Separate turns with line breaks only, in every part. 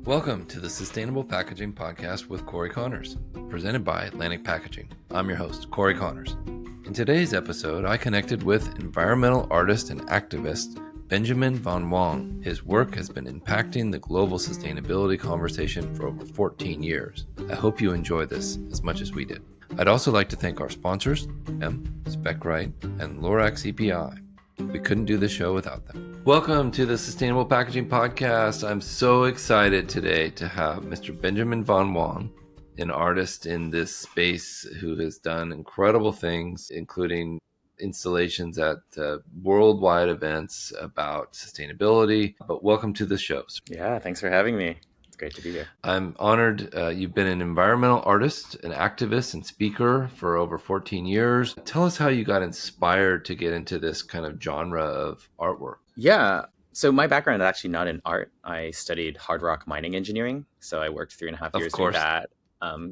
Welcome to the Sustainable Packaging Podcast with Cory Connors, presented by Atlantic Packaging. I'm your host, Cory Connors. In today's episode, I connected with environmental artist and activist Benjamin Von Wong. His work has been impacting the global sustainability conversation for over 14 years. I hope you enjoy this as much as we did. I'd also like to thank our sponsors, SpecRite, and Lorax EPI. We couldn't do this show without them. Welcome to the Sustainable Packaging Podcast. I'm so excited today to have Mr. Benjamin Von Wong, an artist in this space who has done incredible things, including installations at worldwide events about sustainability. But welcome to the show.
Yeah, thanks for having me. It's great to be here.
I'm honored. You've been an environmental artist, an activist, and speaker for over 14 years. Tell us how you got inspired to get into this kind of genre of artwork.
Yeah. So my background is actually not in art. I studied hard rock mining engineering. So I worked 3.5 years doing that.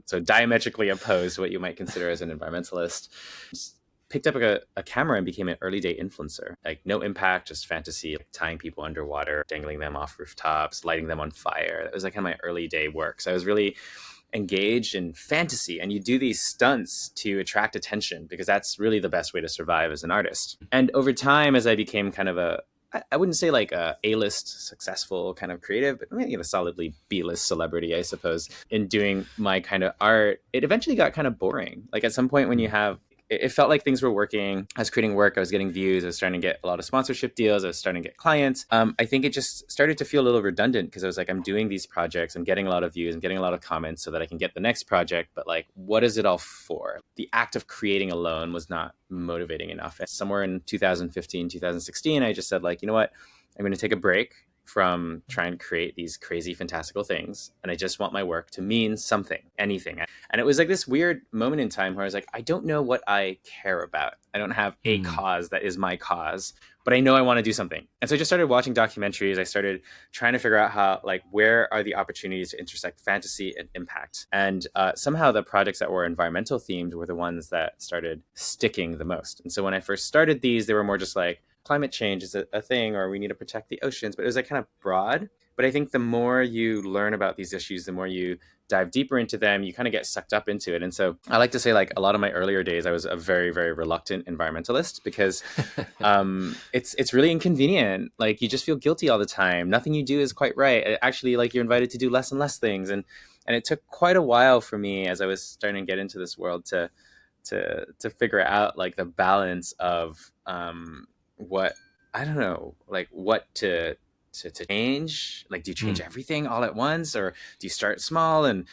So diametrically opposed to what you might consider as an environmentalist. Just picked up a camera and became an early day influencer. Like no impact, just fantasy, like tying people underwater, dangling them off rooftops, lighting them on fire. That was like kind of my early day work. So I was really engaged in fantasy, and you do these stunts to attract attention because that's really the best way to survive as an artist. And over time, as I became kind of I wouldn't say like a A-list successful kind of creative, but maybe a solidly B-list celebrity, I suppose, in doing my kind of art, it eventually got kind of boring. Like at some point when you have, it felt like things were working. I was creating work. I was getting views. I was starting to get a lot of sponsorship deals. I was starting to get clients. I think it just started to feel a little redundant because I was like, I'm doing these projects. I'm getting a lot of views. I'm getting a lot of comments so that I can get the next project. But like, what is it all for? The act of creating alone was not motivating enough. Somewhere in 2015, 2016, I just said like, you know what? I'm going to take a break from trying to create these crazy, fantastical things. And I just want my work to mean something, anything. And it was like this weird moment in time where I was like, I don't know what I care about. I don't have a cause that is my cause, but I know I want to do something. And so I just started watching documentaries. I started trying to figure out how, like, where are the opportunities to intersect fantasy and impact? And somehow the projects that were environmental themed were the ones that started sticking the most. And so when I first started these, they were more just like, climate change is a thing, or we need to protect the oceans, but it was like kind of broad. But I think the more you learn about these issues, the more you dive deeper into them, you kind of get sucked up into it. And so I like to say, like, a lot of my earlier days, I was a very, very reluctant environmentalist because it's really inconvenient. Like you just feel guilty all the time. Nothing you do is quite right. Actually, like you're invited to do less and less things. And it took quite a while for me as I was starting to get into this world to figure out like the balance of what I don't know, like what to change. Like, do you change everything all at once, or do you start small? And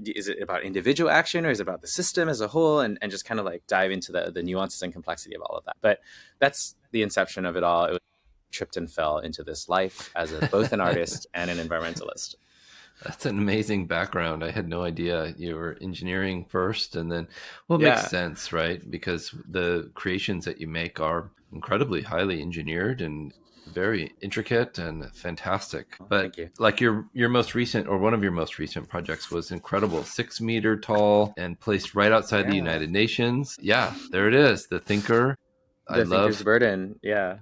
is it about individual action, or is it about the system as a whole? And just kind of like dive into the nuances and complexity of all of that. But that's the inception of it all. It was tripped and fell into this life as both an artist and an environmentalist.
That's an amazing background. I had no idea you were engineering first, and then, well, it makes sense, right? Because the creations that you make are incredibly highly engineered and very intricate and fantastic. But like your most recent, or one of your most recent projects was incredible, 6 meter tall and placed right outside the United Nations. Yeah, there it is. The Thinker.
The Thinker's Burden. Yeah.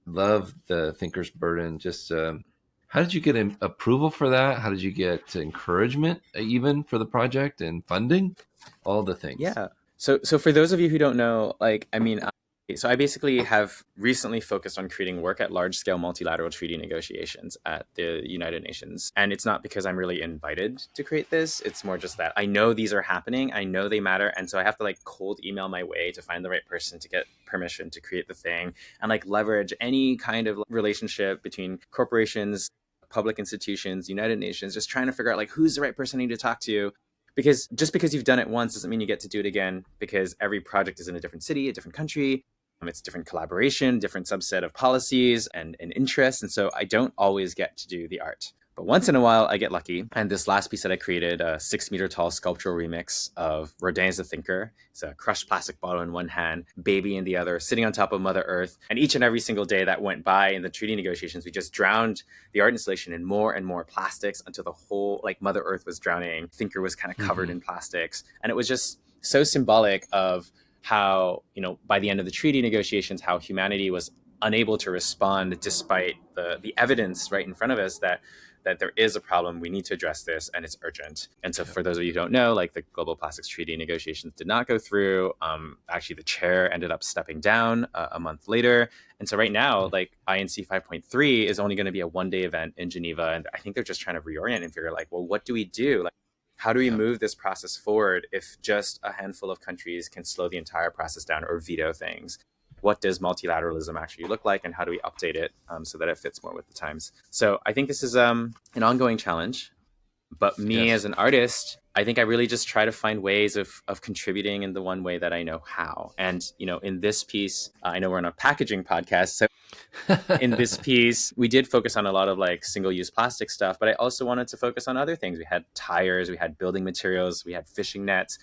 Love the Thinker's Burden. Just, how did you get approval for that? How did you get encouragement even for the project and funding? All the things.
Yeah. So for those of you who don't know, like, I mean, so I basically have recently focused on creating work at large scale multilateral treaty negotiations at the United Nations. And it's not because I'm really invited to create this. It's more just that I know these are happening. I know they matter. And so I have to like cold email my way to find the right person to get permission to create the thing, and like leverage any kind of relationship between corporations, public institutions, United Nations, just trying to figure out like who's the right person I need to talk to. Because just because you've done it once doesn't mean you get to do it again, because every project is in a different city, a different country. It's different collaboration, different subset of policies and interests. And so I don't always get to do the art. But once in a while, I get lucky. And this last piece that I created, a 6 meter tall sculptural remix of Rodin's The Thinker. It's a crushed plastic bottle in one hand, baby in the other, sitting on top of Mother Earth. And each and every single day that went by in the treaty negotiations, we just drowned the art installation in more and more plastics until the whole, like, Mother Earth was drowning. Thinker was kind of covered in plastics. And it was just so symbolic of how, you know, by the end of the treaty negotiations, how humanity was unable to respond despite the evidence right in front of us that that there is a problem. We need to address this, and it's urgent. And so for those of you who don't know, like the Global Plastics Treaty negotiations did not go through. Actually, the chair ended up stepping down a month later. And so right now, like INC 5.3 is only going to be a one-day event in Geneva. And I think they're just trying to reorient and figure like, well, what do we do? Like, how do we move this process forward if just a handful of countries can slow the entire process down or veto things? What does multilateralism actually look like, and how do we update it so that it fits more with the times? So I think this is an ongoing challenge. But me as an artist, I think I really just try to find ways of contributing in the one way that I know how. And, in this piece, I know we're on a packaging podcast, so in this piece, we did focus on a lot of like single-use plastic stuff, but I also wanted to focus on other things. We had tires, we had building materials, we had fishing nets,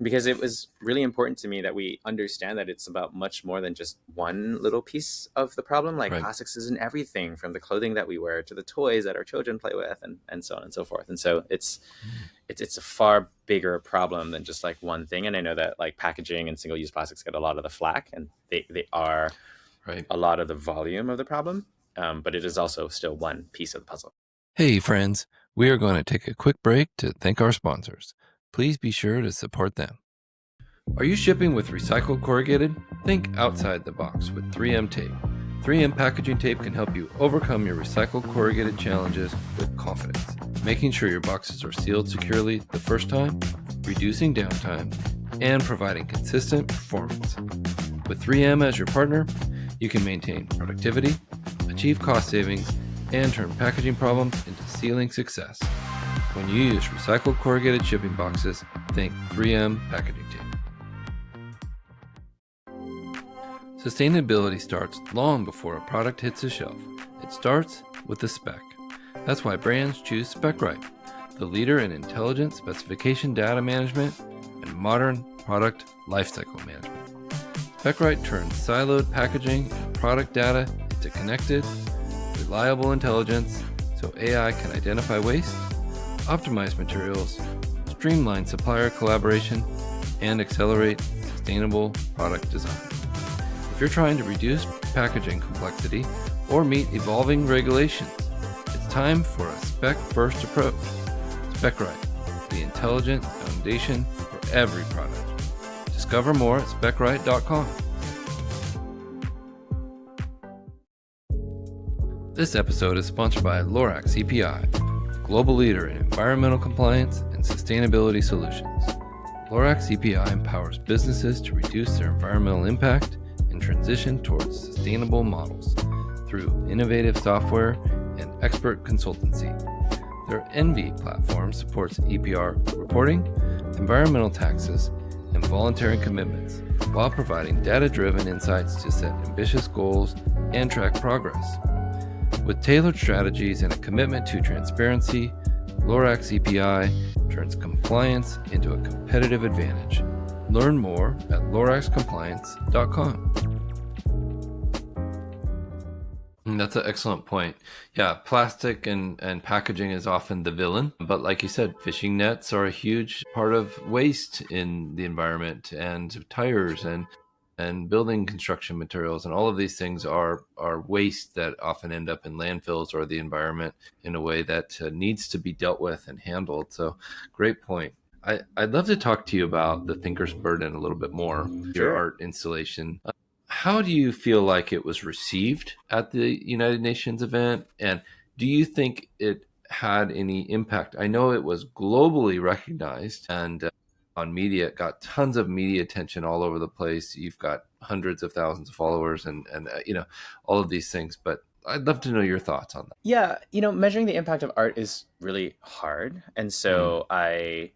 because it was really important to me that we understand that it's about much more than just one little piece of the problem. Like plastics is in everything, from the clothing that we wear to the toys that our children play with, and so on and so forth. And so it's a far bigger problem than just like one thing. And I know that like packaging and single-use plastics get a lot of the flack, and they are a lot of the volume of the problem, but it is also still one piece of the puzzle.
Hey friends, we are going to take a quick break to thank our sponsors. Please be sure to support them. Are you shipping with recycled corrugated? Think outside the box with 3M tape. 3M packaging tape can help you overcome your recycled corrugated challenges with confidence, making sure your boxes are sealed securely the first time, reducing downtime, and providing consistent performance. With 3M as your partner, you can maintain productivity, achieve cost savings, and turn packaging problems into sealing success. When you use recycled corrugated shipping boxes, think 3M packaging tape. Sustainability starts long before a product hits the shelf. It starts with the spec. That's why brands choose SpecRite, the leader in intelligent specification data management and modern product lifecycle management. SpecRite turns siloed packaging and product data into connected, reliable intelligence so AI can identify waste, optimize materials, streamline supplier collaboration, and accelerate sustainable product design. If you're trying to reduce packaging complexity or meet evolving regulations, it's time for a spec-first approach. SpecRite, the intelligent foundation for every product. Discover more at specrite.com. This episode is sponsored by Lorax EPI, global leader in environmental compliance and sustainability solutions. Lorax EPI empowers businesses to reduce their environmental impact and transition towards sustainable models through innovative software and expert consultancy. Their Envy platform supports EPR reporting, environmental taxes, and voluntary commitments, while providing data-driven insights to set ambitious goals and track progress. With tailored strategies and a commitment to transparency, Lorax EPI turns compliance into a competitive advantage. Learn more at loraxcompliance.com. That's an excellent point. Yeah, plastic and packaging is often the villain, but like you said, fishing nets are a huge part of waste in the environment, and tires and building construction materials, and all of these things are waste that often end up in landfills or the environment in a way that needs to be dealt with and handled. So great point. I'd love to talk to you about the Thinker's Burden a little bit more, your art installation. How do you feel like it was received at the United Nations event? And do you think it had any impact? I know it was globally recognized and on media, it got tons of media attention all over the place. You've got hundreds of thousands of followers and all of these things. But I'd love to know your thoughts on that.
Yeah, measuring the impact of art is really hard. And so I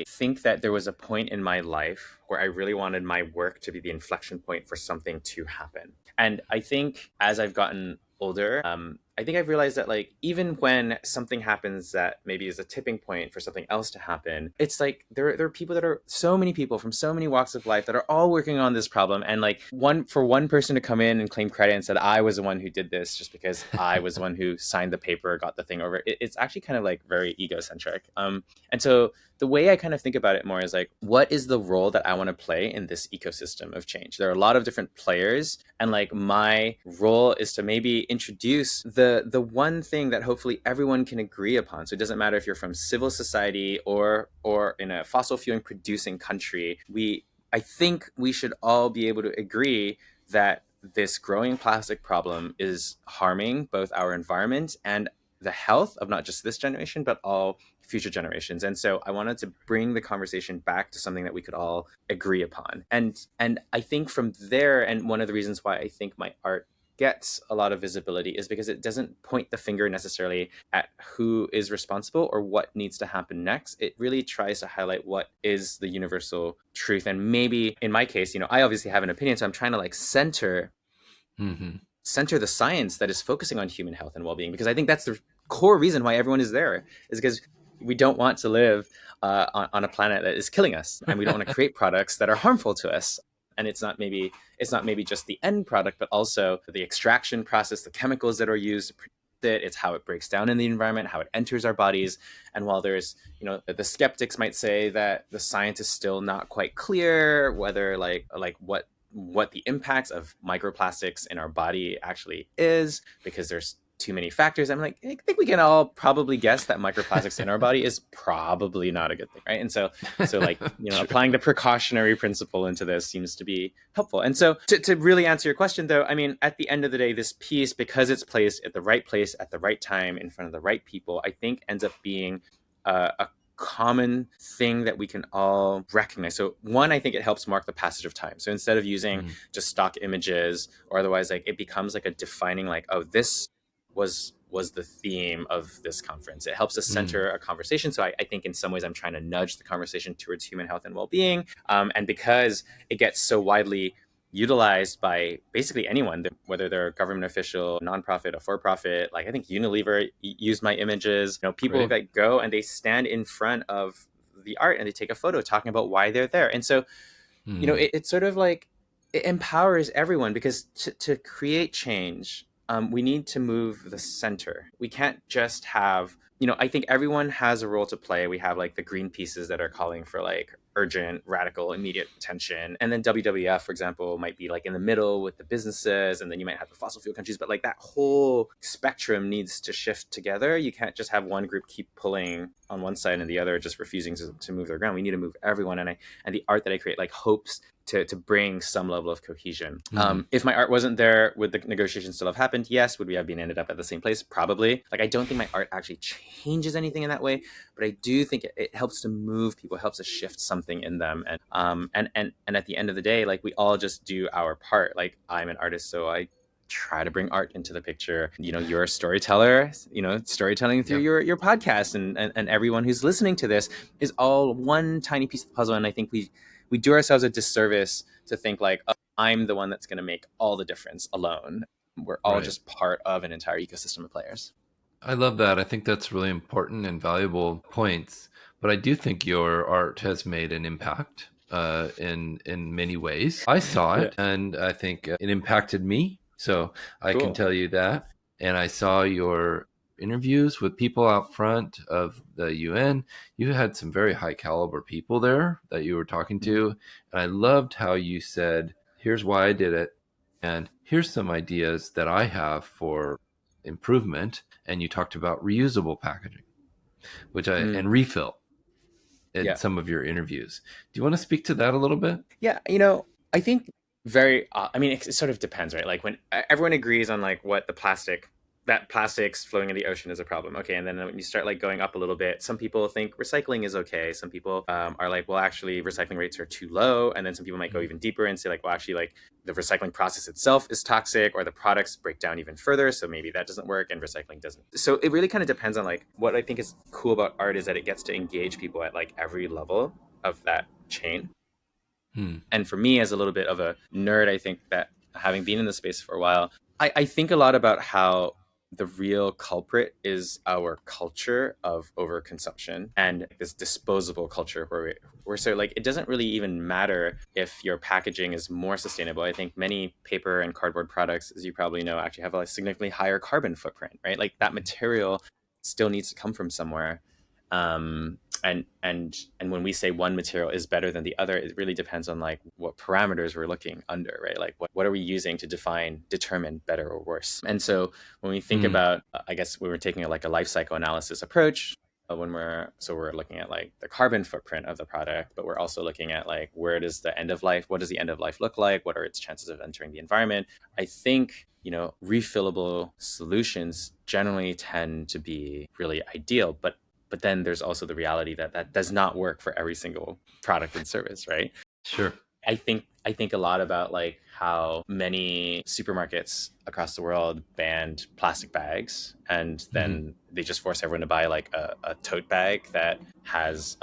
think that there was a point in my life where I really wanted my work to be the inflection point for something to happen. And I think as I've gotten older, I think I've realized that like even when something happens that maybe is a tipping point for something else to happen, it's like there are people that are so many people from so many walks of life that are all working on this problem. And like one person to come in and claim credit and said, I was the one who did this just because I was the one who signed the paper, got the thing over. It's actually kind of like very egocentric. And so the way I kind of think about it more is like, what is the role that I want to play in this ecosystem of change? There are a lot of different players, and like my role is to maybe introduce the one thing that hopefully everyone can agree upon. So it doesn't matter if you're from civil society or in a fossil fuel producing country. I think we should all be able to agree that this growing plastic problem is harming both our environment and the health of not just this generation, but all future generations. And so I wanted to bring the conversation back to something that we could all agree upon. And I think from there, and one of the reasons why I think my art gets a lot of visibility is because it doesn't point the finger necessarily at who is responsible or what needs to happen next. It really tries to highlight what is the universal truth. And maybe in my case, I obviously have an opinion, so I'm trying to like center the science that is focusing on human health and well-being, because I think that's the core reason why everyone is there, is because we don't want to live on a planet that is killing us, and we don't want to create products that are harmful to us. And it's not maybe just the end product, but also the extraction process, the chemicals that are used to produce it. It's how it breaks down in the environment, how it enters our bodies. And while there's, the skeptics might say that the science is still not quite clear whether like what the impacts of microplastics in our body actually is, because there's too many factors. I'm like, I think we can all probably guess that microplastics in our body is probably not a good thing, right? And so like, applying the precautionary principle into this seems to be helpful. And so to really answer your question though, I mean, at the end of the day, this piece, because it's placed at the right place at the right time in front of the right people, I think ends up being a common thing that we can all recognize. So one, I think it helps mark the passage of time. So instead of using just stock images or otherwise, like it becomes like a defining, like, oh, this was the theme of this conference. It helps us center a conversation. So I think in some ways I'm trying to nudge the conversation towards human health and well-being. And because it gets so widely utilized by basically anyone, whether they're a government official, nonprofit, a for-profit. Like I think Unilever used my images. People that go and they stand in front of the art and they take a photo talking about why they're there. And so, it's sort of like it empowers everyone, because to create change, we need to move the center. We can't just have, I think everyone has a role to play. We have like the green pieces that are calling for like urgent, radical, immediate attention. And then WWF, for example, might be like in the middle with the businesses. And then you might have the fossil fuel countries. But like that whole spectrum needs to shift together. You can't just have one group keep pulling on one side and the other just refusing to move their ground. We need to move everyone. And the art that I create like hopes to bring some level of cohesion. If my art wasn't there, would the negotiations still have happened? Yes. Would we have been ended up at the same place? Probably. Like, I don't think my art actually changes anything in that way, but I do think it helps to move people, helps to shift something in them. And at the end of the day, like we all just do our part. Like I'm an artist, so I try to bring art into the picture. You're a storyteller, storytelling through your podcast, and everyone who's listening to this is all one tiny piece of the puzzle. And I think we do ourselves a disservice to think like, oh, I'm the one that's going to make all the difference alone. We're all just part of an entire ecosystem of players.
I love that. I think that's really important and valuable points. But I do think your art has made an impact in many ways. I saw it, and I think it impacted me. So I can tell you that. And I saw your interviews with people out front of the UN. You had some very high caliber people there that you were talking to. And I loved how you said, here's why I did it. And here's some ideas that I have for improvement. And you talked about reusable packaging, and refill in some of your interviews. Do you want to speak to that a little bit?
Yeah, I think it sort of depends, right? Like when everyone agrees on like what plastics flowing in the ocean is a problem. Okay. And then when you start like going up a little bit, some people think recycling is okay. Some people are like, well, actually recycling rates are too low. And then some people might go even deeper and say like, well, actually like the recycling process itself is toxic, or the products break down even further. So maybe that doesn't work and recycling doesn't. So it really kind of depends on like, what I think is cool about art is that it gets to engage people at like every level of that chain. And for me, as a little bit of a nerd, I think that having been in the space for a while, I think a lot about how the real culprit is our culture of overconsumption and this disposable culture where we're so like, it doesn't really even matter if your packaging is more sustainable. I think many paper and cardboard products, as you probably know, actually have a significantly higher carbon footprint, right? Like that material still needs to come from somewhere. And when we say one material is better than the other, it really depends on like what parameters we're looking under, right? Like what are we using to determine better or worse? And so when we think about, I guess we were taking like a life cycle analysis approach, when we're looking at like the carbon footprint of the product, but we're also looking at like what does the end of life look like? What are its chances of entering the environment? I think, refillable solutions generally tend to be really ideal, but then there's also the reality that that does not work for every single product and service, right?
Sure.
I think a lot about like how many supermarkets across the world banned plastic bags, and then they just force everyone to buy like a tote bag that has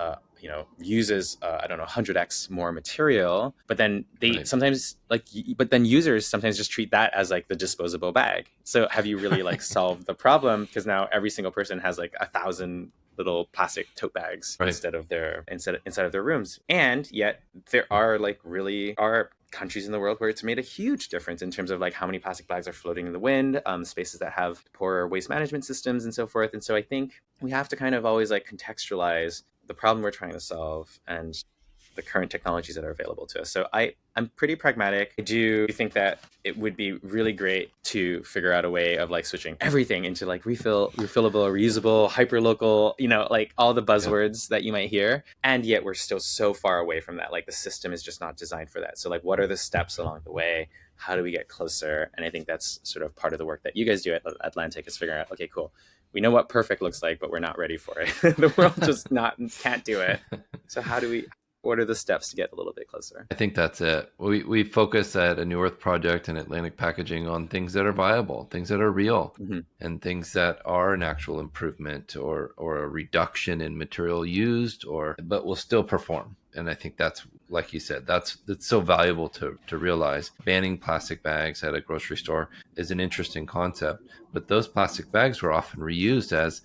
uses I don't know 100x more material, but then they sometimes but then users sometimes just treat that as like the disposable bag. So have you really like solved the problem? Because now every single person has like 1,000 little plastic tote bags inside of their rooms. And yet there are countries in the world where it's made a huge difference in terms of like how many plastic bags are floating in the wind, spaces that have poor waste management systems and so forth. And so I think we have to kind of always like contextualize the problem we're trying to solve and the current technologies that are available to us. So I'm pretty pragmatic. I do think that it would be really great to figure out a way of like switching everything into like refillable, reusable, hyperlocal, like all the buzzwords that you might hear. And yet we're still so far away from that. Like the system is just not designed for that. So like, what are the steps along the way? How do we get closer? And I think that's sort of part of the work that you guys do at Atlantic, is figuring out, okay, cool. We know what perfect looks like, but we're not ready for it. The world just can't do it. So what are the steps to get a little bit closer?
I think that's it. We focus at a New Earth Project and Atlantic Packaging on things that are viable, things that are real, and things that are an actual improvement or a reduction in material used, but will still perform. And I think that's, like you said, that's so valuable to realize. Banning plastic bags at a grocery store is an interesting concept, but those plastic bags were often reused as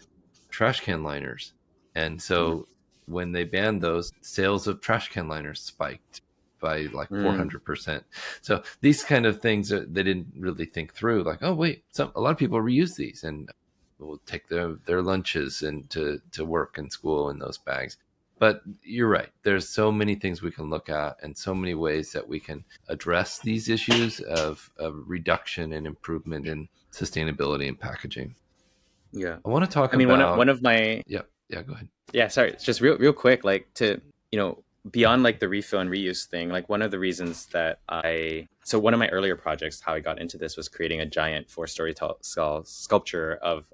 trash can liners. And so when they banned those, sales of trash can liners spiked by like 400%. So these kind of things they didn't really think through, like, oh wait, a lot of people reuse these and will take their lunches and to work and school in those bags. But you're right. There's so many things we can look at and so many ways that we can address these issues of reduction and improvement in sustainability and packaging.
Yeah.
I want to talk about...
one of my...
Yeah, go ahead.
Yeah, sorry. It's just real quick, like to, beyond like the refill and reuse thing, like one of the reasons that so one of my earlier projects, how I got into this, was creating a giant 4-story tall sculpture of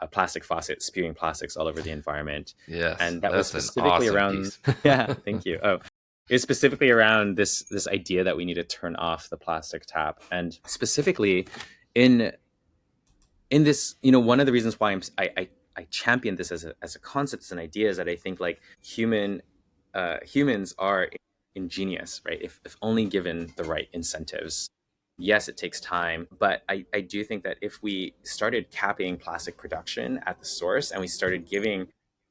a plastic faucet spewing plastics all over the environment.
Yes,
and that was specifically around yeah, thank you. It was specifically around this idea that we need to turn off the plastic tap, and specifically in this, one of the reasons why I champion this as a concept, as an idea, is that I think like humans are ingenious, right? If only given the right incentives. Yes, it takes time, but I do think that if we started capping plastic production at the source, and we started giving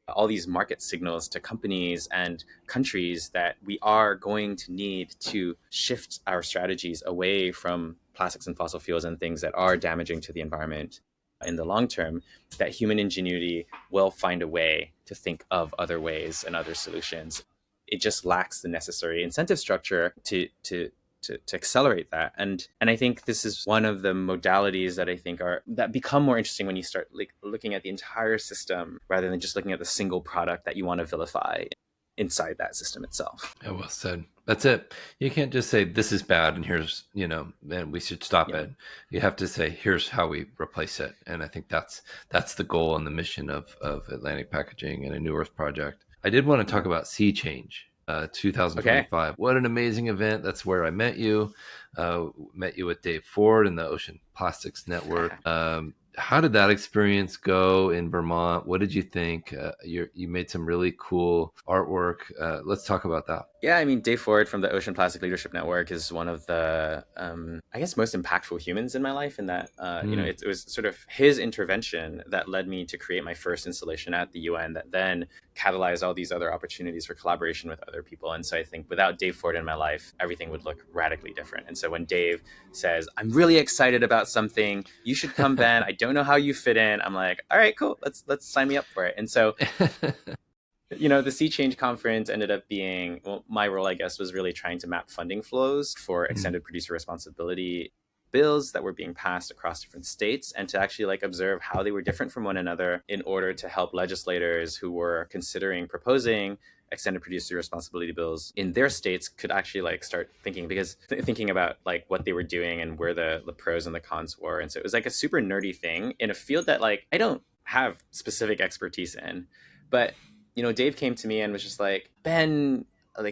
all these market signals to companies and countries that we are going to need to shift our strategies away from plastics and fossil fuels and things that are damaging to the environment in the long term, that human ingenuity will find a way to think of other ways and other solutions. It just lacks the necessary incentive structure to accelerate that. And I think this is one of the modalities that I think that become more interesting when you start looking at the entire system rather than just looking at the single product that you want to vilify inside that system itself.
Yeah, well said. That's it. You can't just say this is bad and here's, and we should stop it. You have to say, here's how we replace it. And I think that's the goal and the mission of Atlantic Packaging and a New Earth Project. I did want to talk about Sea Change 2025. Okay. What an amazing event. That's where I met you. Met you with Dave Ford and the Ocean Plastics Network. How did that experience go in Vermont? What did you think? You made some really cool artwork. Let's talk about that.
Yeah, I mean, Dave Ford from the Ocean Plastic Leadership Network is one of the, I guess, most impactful humans in my life. In that, it was sort of his intervention that led me to create my first installation at the UN, that then catalyzed all these other opportunities for collaboration with other people. And so I think without Dave Ford in my life, everything would look radically different. And so when Dave says, "I'm really excited about something, you should come, Ben. I don't know how you fit in," I'm like, "All right, cool. Let's sign me up for it." And so the Sea Change conference ended up being, well, my role, I guess, was really trying to map funding flows for extended producer responsibility bills that were being passed across different states, and to actually observe how they were different from one another in order to help legislators who were considering proposing extended producer responsibility bills in their states could actually start thinking, because thinking about what they were doing and where the pros and the cons were. And so it was a super nerdy thing in a field that I don't have specific expertise in. But Dave came to me and was just like, "Ben,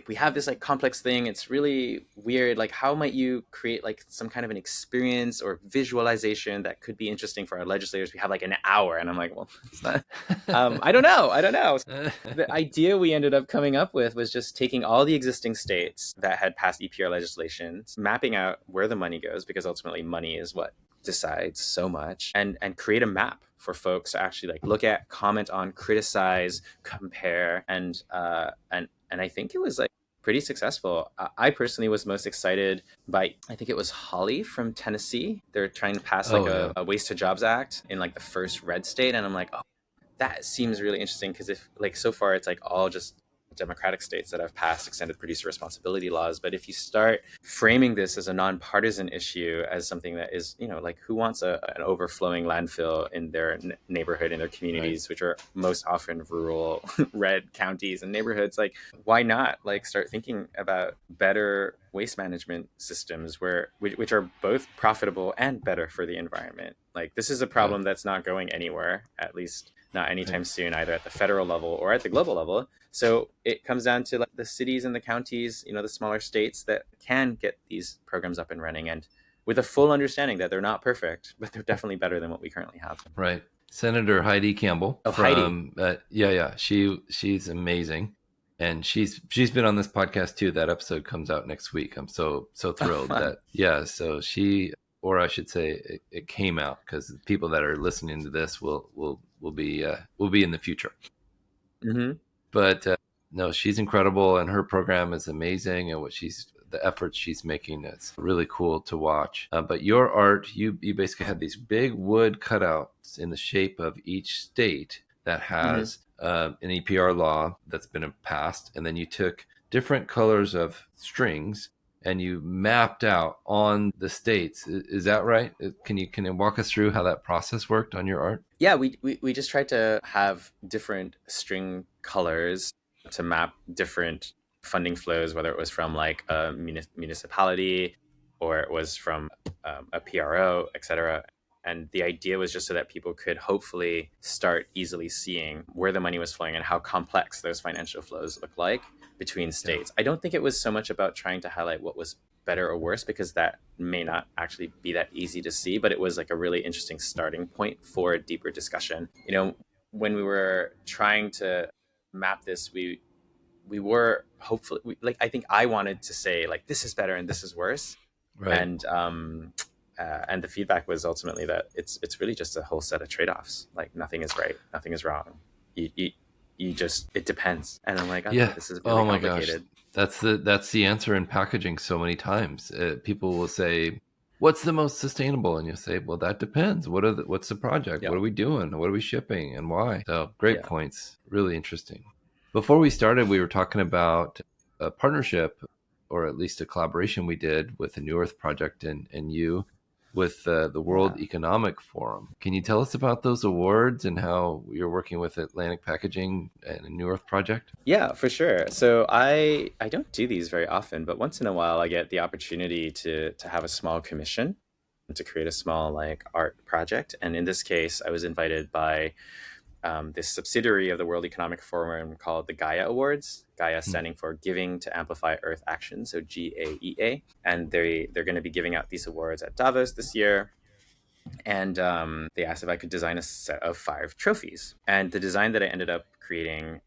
we have this complex thing. It's really weird. How might you create some kind of an experience or visualization that could be interesting for our legislators? We have an hour." And I'm like, "Well, it's not, I don't know. The idea we ended up coming up with was just taking all the existing states that had passed EPR legislation, mapping out where the money goes, because ultimately money is what decides so much, and create a map for folks to actually look at, comment on, criticize, compare, and I think it was pretty successful. I personally was most excited by, I think it was Holly from Tennessee. They're trying to pass a Waste to Jobs Act in the first red state, and I'm like, oh, that seems really interesting, because if so far it's all just Democratic states that have passed extended producer responsibility laws. But if you start framing this as a nonpartisan issue, as something that is, who wants an overflowing landfill in their neighborhood, in their communities, right, which are most often rural, red counties and neighborhoods, why not start thinking about better waste management systems which are both profitable and better for the environment? This is a problem that's not going anywhere, at least not anytime soon, either at the federal level or at the global level. So it comes down to the cities and the counties, the smaller states that can get these programs up and running, and with a full understanding that they're not perfect, but they're definitely better than what we currently have.
Right. Senator Heidi Campbell.
Oh, Heidi.
Yeah. She's amazing. And she's been on this podcast too. That episode comes out next week. I'm so thrilled that, yeah. So or I should say it came out, because people that are listening to this will be in the future.
Mm-hmm.
But no, she's incredible, and her program is amazing, and the efforts she's making, it's really cool to watch. But your art, you basically had these big wood cutouts in the shape of each state that has an EPR law that's been passed, and then you took different colors of strings and you mapped out on the states. Is that right? Can you walk us through how that process worked on your art?
Yeah, we just tried to have different string colors to map different funding flows, whether it was from a municipality or it was from a PRO, etc. And the idea was just so that people could hopefully start easily seeing where the money was flowing and how complex those financial flows look like between states. Yeah. I don't think it was so much about trying to highlight what was better or worse, because that may not actually be that easy to see, but it was a really interesting starting point for a deeper discussion. When we were trying to map this, we were hopefully, I think I wanted to say this is better and this is worse. Right. And the feedback was ultimately that it's really just a whole set of trade-offs. Nothing is right, nothing is wrong. You just, it depends. And I'm like, okay, yeah, this is really complicated.
Gosh. That's the answer in packaging so many times. People will say, what's the most sustainable? And you'll say, well, that depends. What's the project? Yep. What are we doing? What are we shipping and why? So great points. Really interesting. Before we started, we were talking about a partnership, or at least a collaboration we did with the New Earth Project and you with the World Economic Forum. Can you tell us about those awards and how you're working with Atlantic Packaging and the New Earth Project?
Yeah, for sure. So I don't do these very often, but once in a while I get the opportunity to have a small commission to create a small art project. And in this case, I was invited by this subsidiary of the World Economic Forum called the Gaia Awards. Gaia standing for Giving to Amplify Earth Action, so GAEA. And they're going to be giving out these awards at Davos this year. And they asked if I could design a set of 5 trophies. And the design that I ended up creating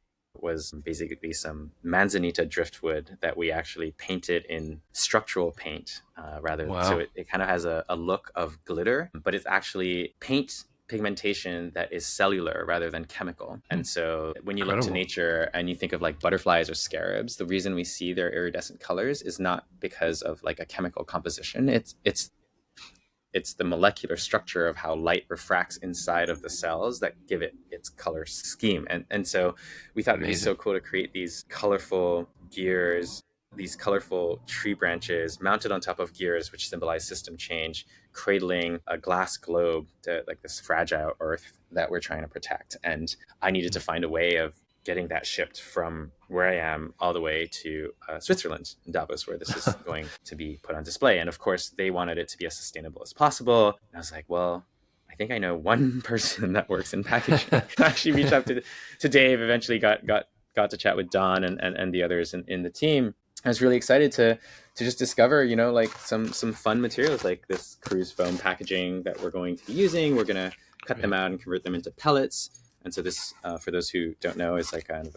was basically some manzanita driftwood that we actually painted in structural paint so
Wow.
it kind of has a look of glitter, but it's actually paint pigmentation that is cellular rather than chemical. And so when you look to
Incredible.
nature and you think of like butterflies or scarabs, the reason we see their iridescent colors is not because of like a chemical composition. It's the molecular structure of how light refracts inside of the cells that give it its color scheme. And so we thought it'd be so
Amazing.
cool to create these colorful gears, these colorful tree branches mounted on top of gears, which symbolize system change, cradling a glass globe to like this fragile earth that we're trying to protect. And I needed to find a way of getting that shipped from where I am all the way to Switzerland, Davos, where this is going to be put on display. And of course, they wanted it to be as sustainable as possible. And I was like, well, I think I know one person that works in packaging. I actually reached out to Dave, eventually got to chat with Don and the others in the team. I was really excited to just discover, like some fun materials like this cruise foam packaging that we're going to be using. We're going to cut them out and convert them into pellets. And so this, for those who don't know, is like kind of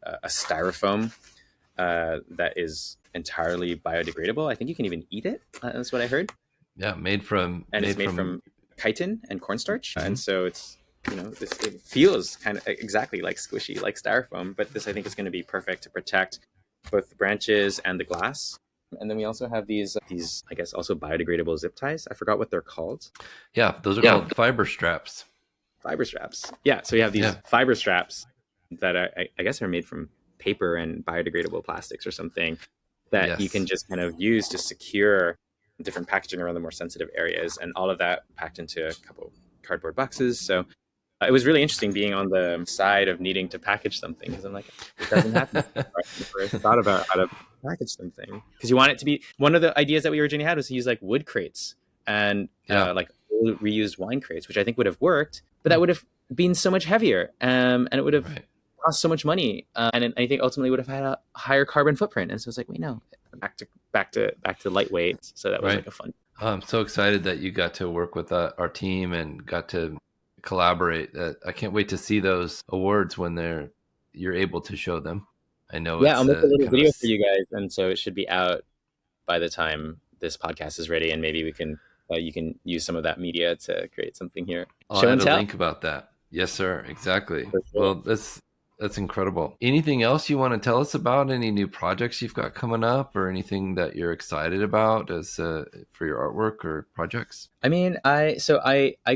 a styrofoam that is entirely biodegradable. I think you can even eat it. That's what I heard.
Yeah,
It's made from chitin and cornstarch. Mm-hmm. And so it's, it feels kind of exactly like squishy, like styrofoam. But this, I think, is going to be perfect to protect both the branches and the glass. And then we also have these, I guess, also biodegradable zip ties. I forgot what they're called.
Yeah, those are called fiber straps.
Fiber straps. Yeah, so you have these fiber straps that I guess are made from paper and biodegradable plastics or something that you can just kind of use to secure different packaging around the more sensitive areas, and all of that packed into a couple cardboard boxes. So it was really interesting being on the side of needing to package something, because I'm like, it doesn't happen. I never thought about how to package something, because you want it to be, one of the ideas that we originally had was to use like wood crates and like old reused wine crates, which I think would have worked, but that would have been so much heavier, and it would have cost so much money, and I think ultimately would have had a higher carbon footprint. And so it's like, wait, no, back to lightweight. So that was like a fun.
I'm so excited that you got to work with our team and got to collaborate. I can't wait to see those awards when you're able to show them. I know.
Yeah, I'll make a little video for you guys, and so it should be out by the time this podcast is ready, and maybe we can you can use some of that media to create something here.
I'll add a link about that. Yes, sir. Exactly. Sure. Well, that's incredible. Anything else you want to tell us about? Any new projects you've got coming up, or anything that you're excited about as for your artwork or projects?
I mean, I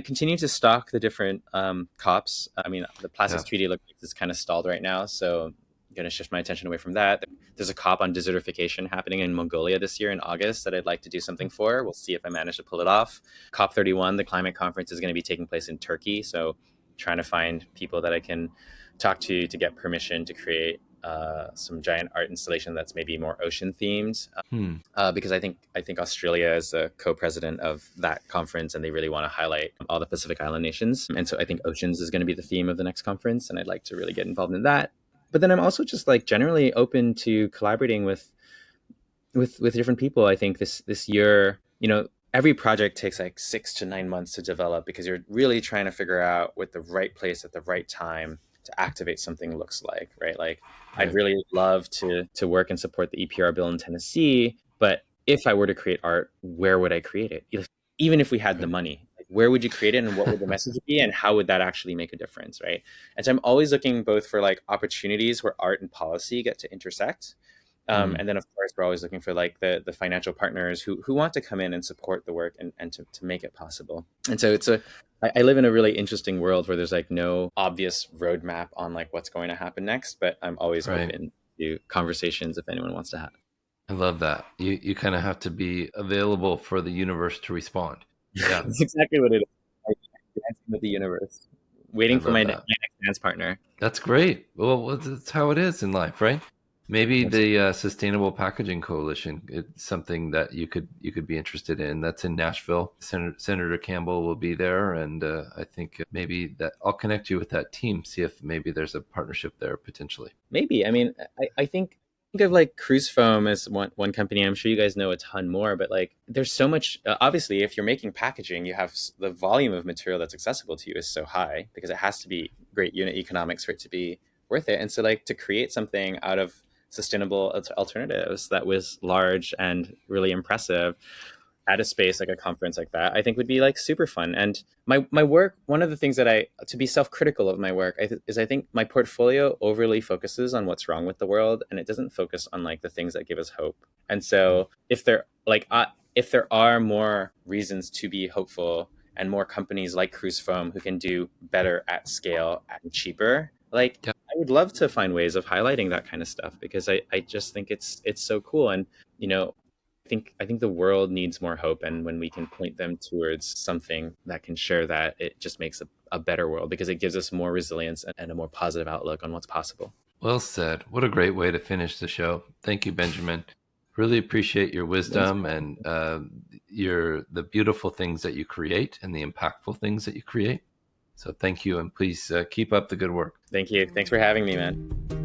continue to stock the different COPs. I mean, the plastics 3D look is kind of stalled right now, so I'm going to shift my attention away from that. There's a COP on desertification happening in Mongolia this year in August that I'd like to do something for. We'll see if I manage to pull it off. COP 31, the climate conference, is going to be taking place in Turkey, so trying to find people that I can talk to get permission to create some giant art installation that's maybe more ocean themed, because I think Australia is the co-president of that conference, and they really want to highlight all the Pacific Island nations. And so I think oceans is going to be the theme of the next conference, and I'd like to really get involved in that. But then I'm also just like generally open to collaborating with different people. I think this year, every project takes like 6 to 9 months to develop, because you're really trying to figure out what the right place at the right time to activate something looks like, right? Like, I'd really love to work and support the EPR bill in Tennessee, but if I were to create art, where would I create it? Even if we had the money, like, where would you create it, and what would the message be, and how would that actually make a difference, right? And so I'm always looking both for like opportunities where art and policy get to intersect. And then, of course, we're always looking for like the financial partners who want to come in and support the work and to make it possible. And so I live in a really interesting world where there's like no obvious roadmap on like what's going to happen next, but I'm always open to conversations if anyone wants to have.
I love that. You kind of have to be available for the universe to respond.
Yeah, that's exactly what it is. Like, dancing with the universe, waiting for my next dance partner.
That's great. Well, that's how it is in life, right? Maybe the Sustainable Packaging Coalition, it's something that you could be interested in. That's in Nashville. Senator Campbell will be there, and I think maybe that I'll connect you with that team, see if maybe there's a partnership there potentially.
Maybe. I mean, I think of like Cruise Foam as one company. I'm sure you guys know a ton more, but like there's so much. Obviously, if you're making packaging, you have the volume of material that's accessible to you is so high, because it has to be great unit economics for it to be worth it. And so like to create something out of sustainable alternatives that was large and really impressive at a space like a conference like that, I think would be like super fun. And my work, one of the things that to be self-critical of my work is I think my portfolio overly focuses on what's wrong with the world, and it doesn't focus on like the things that give us hope. And so if there are more reasons to be hopeful and more companies like Cruise Foam who can do better at scale and cheaper, like
Yep.
I would love to find ways of highlighting that kind of stuff, because I just think it's so cool. And I think the world needs more hope, and when we can point them towards something that can share that, it just makes a better world, because it gives us more resilience and a more positive outlook on what's possible.
Well said. What a great way to finish the show. Thank you, Benjamin. Really appreciate your wisdom and the beautiful things that you create and the impactful things that you create. So thank you, and please keep up the good work.
Thank you. Thanks for having me, man.